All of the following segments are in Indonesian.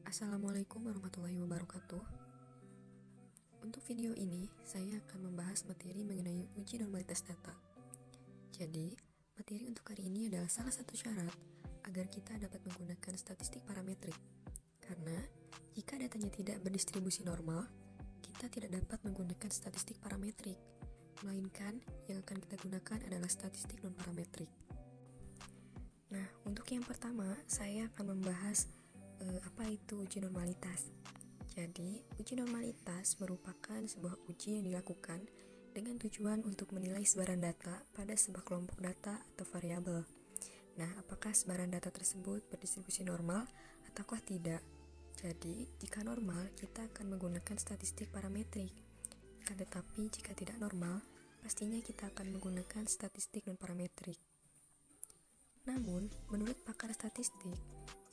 Assalamualaikum warahmatullahi wabarakatuh. Untuk video ini, saya akan membahas materi mengenai uji normalitas data. Jadi, materi untuk hari ini adalah salah satu syarat agar kita dapat menggunakan statistik parametrik. Karena, jika datanya tidak berdistribusi normal, kita tidak dapat menggunakan statistik parametrik, melainkan yang akan kita gunakan adalah statistik non-parametrik. Nah, untuk yang pertama, saya akan membahas apa itu uji normalitas. Jadi, uji normalitas merupakan sebuah uji yang dilakukan dengan tujuan untuk menilai sebaran data pada sebuah kelompok data atau variabel. Nah, apakah sebaran data tersebut berdistribusi normal ataukah tidak? Jadi, jika normal, kita akan menggunakan statistik parametrik. Akan tetapi, jika tidak normal, pastinya kita akan menggunakan statistik non-parametrik. Namun, menurut pakar statistik,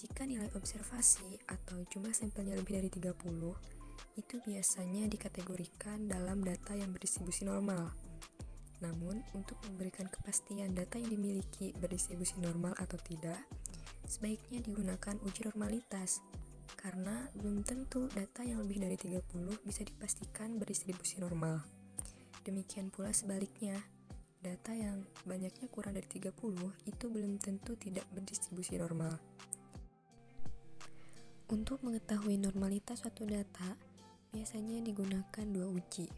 jika nilai observasi atau jumlah sampelnya lebih dari 30, itu biasanya dikategorikan dalam data yang berdistribusi normal. Namun, untuk memberikan kepastian data yang dimiliki berdistribusi normal atau tidak, sebaiknya digunakan uji normalitas, karena belum tentu data yang lebih dari 30 bisa dipastikan berdistribusi normal. Demikian pula sebaliknya, data yang banyaknya kurang dari 30 itu belum tentu tidak berdistribusi normal. Untuk mengetahui normalitas suatu data, biasanya digunakan dua uji.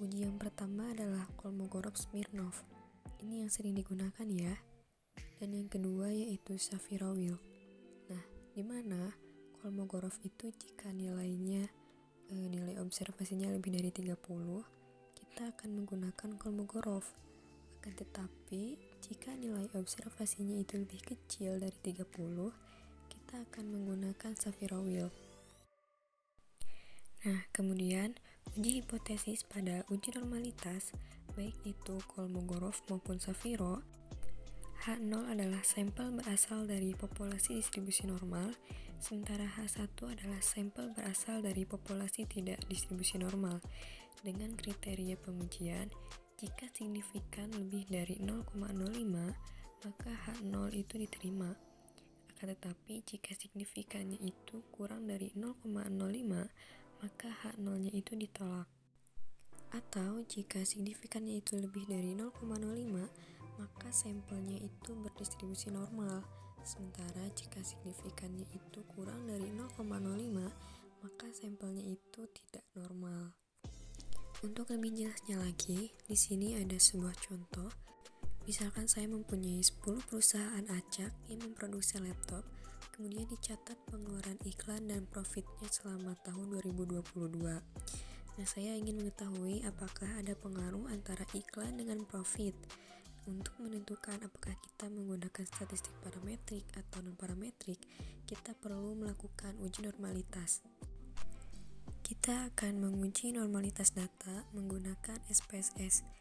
Uji yang pertama adalah Kolmogorov-Smirnov. Ini yang sering digunakan ya. Dan yang kedua yaitu Shapiro-Wilk. Nah, di mana Kolmogorov itu jika nilai observasinya lebih dari 30, kita akan menggunakan Kolmogorov. Akan tetapi, jika nilai observasinya itu lebih kecil dari 30, kita akan menggunakan Shapiro-Wilk. Nah, kemudian uji hipotesis pada uji normalitas, baik itu Kolmogorov maupun Shapiro. H0 adalah sampel berasal dari populasi distribusi normal, sementara H1 adalah sampel berasal dari populasi tidak distribusi normal. Dengan kriteria pengujian, jika signifikan lebih dari 0,05, maka H0 itu diterima. Akan tetapi, jika signifikannya itu kurang dari 0,05, maka H0-nya itu ditolak. Atau, jika signifikannya itu lebih dari 0,05, maka sampelnya itu berdistribusi normal. Sementara, jika signifikannya itu kurang dari 0,05, maka sampelnya itu tidak normal. Untuk lebih jelasnya lagi, di sini ada sebuah contoh. Misalkan saya mempunyai 10 perusahaan acak yang memproduksi laptop, kemudian dicatat pengeluaran iklan dan profitnya selama tahun 2022. Nah, saya ingin mengetahui apakah ada pengaruh antara iklan dengan profit. Untuk menentukan apakah kita menggunakan statistik parametrik atau non-parametrik, kita perlu melakukan uji normalitas. Kita akan menguji normalitas data menggunakan SPSS.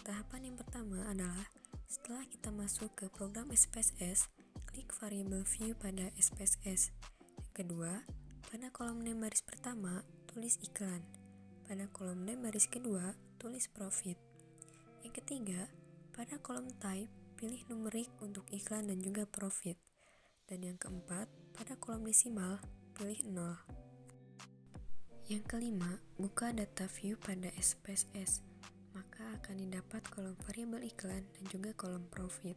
Tahapan yang pertama adalah setelah kita masuk ke program SPSS, klik variable view pada SPSS. Yang kedua, pada kolom name baris pertama, tulis iklan. Pada kolom name baris kedua, tulis profit. Yang ketiga, pada kolom type, pilih numerik untuk iklan dan juga profit. Dan yang keempat, pada kolom desimal, pilih 0. Yang kelima, buka data view pada SPSS. Maka akan didapat kolom variabel iklan dan juga kolom profit.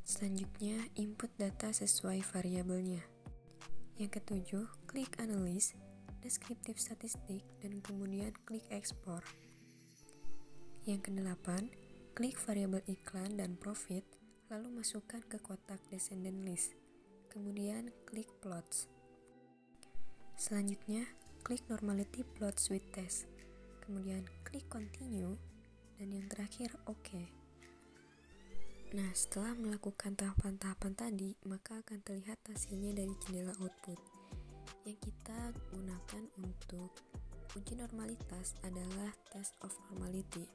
Selanjutnya, input data sesuai variabelnya. Yang ketujuh, klik analysis, deskriptif statistik, dan kemudian klik export. Yang kedelapan, klik variabel iklan dan profit, lalu masukkan ke kotak descendant list. Kemudian klik plots. Selanjutnya, klik normality plots with test. Kemudian klik continue, dan yang terakhir OK. Nah, setelah melakukan tahapan-tahapan tadi, maka akan terlihat hasilnya dari jendela output. Yang kita gunakan untuk uji normalitas adalah test of normality.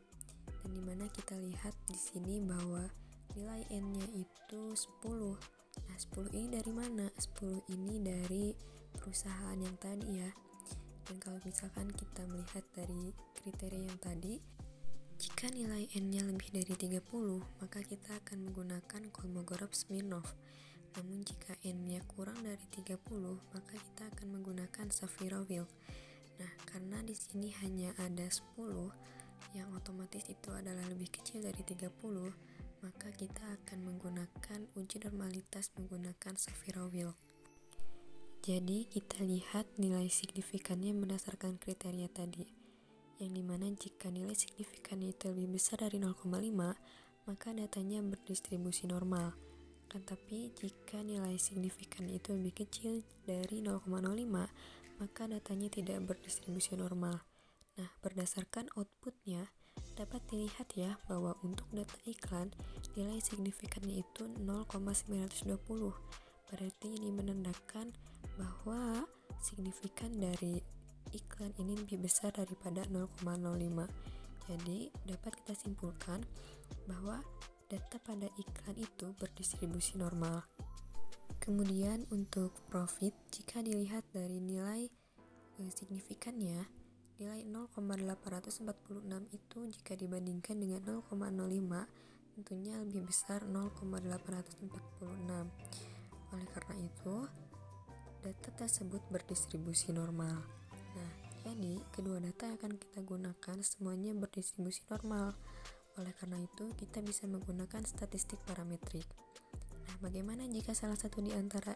Dan dimana kita lihat di sini bahwa nilai N-nya itu 10. Nah, 10 ini dari mana? 10 ini dari perusahaan yang tadi ya. Dan kalau misalkan kita melihat dari kriteria yang tadi, jika nilai N-nya lebih dari 30, maka kita akan menggunakan Kolmogorov-Smirnov. Namun jika n-nya kurang dari 30, maka kita akan menggunakan Sapiro-Wheel. Nah, karena di sini hanya ada 10, yang otomatis itu adalah lebih kecil dari 30, maka kita akan menggunakan uji normalitas menggunakan Sapiro-Wheel. Jadi kita lihat nilai signifikannya berdasarkan kriteria tadi, yang dimana jika nilai signifikannya itu lebih besar dari 0,5, maka datanya berdistribusi normal. Tetapi jika nilai signifikannya itu lebih kecil dari 0,05, maka datanya tidak berdistribusi normal. Nah, berdasarkan outputnya, dapat dilihat ya bahwa untuk data iklan, nilai signifikannya itu 0,920. Berarti ini menandakan bahwa signifikan dari iklan ini lebih besar daripada 0,05. Jadi, dapat kita simpulkan bahwa data pada iklan itu berdistribusi normal. Kemudian untuk profit, jika dilihat dari nilai signifikannya, nilai 0,846 itu jika dibandingkan dengan 0,05 tentunya lebih besar 0,846. Oleh karena itu, data tersebut berdistribusi normal. Nah, jadi kedua data yang akan kita gunakan semuanya berdistribusi normal. Oleh karena itu, kita bisa menggunakan statistik parametrik. Nah, bagaimana jika salah satu di antara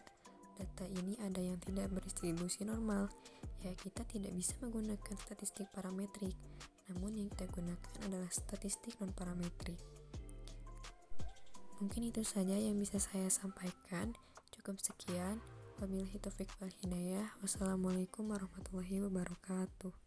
data ini ada yang tidak berdistribusi normal? Ya, kita tidak bisa menggunakan statistik parametrik. Namun yang kita gunakan adalah statistik non-parametrik. Mungkin itu saja yang bisa saya sampaikan. Cukup sekian. Wabillahi taufiq wal hidayah. Wassalamualaikum warahmatullahi wabarakatuh.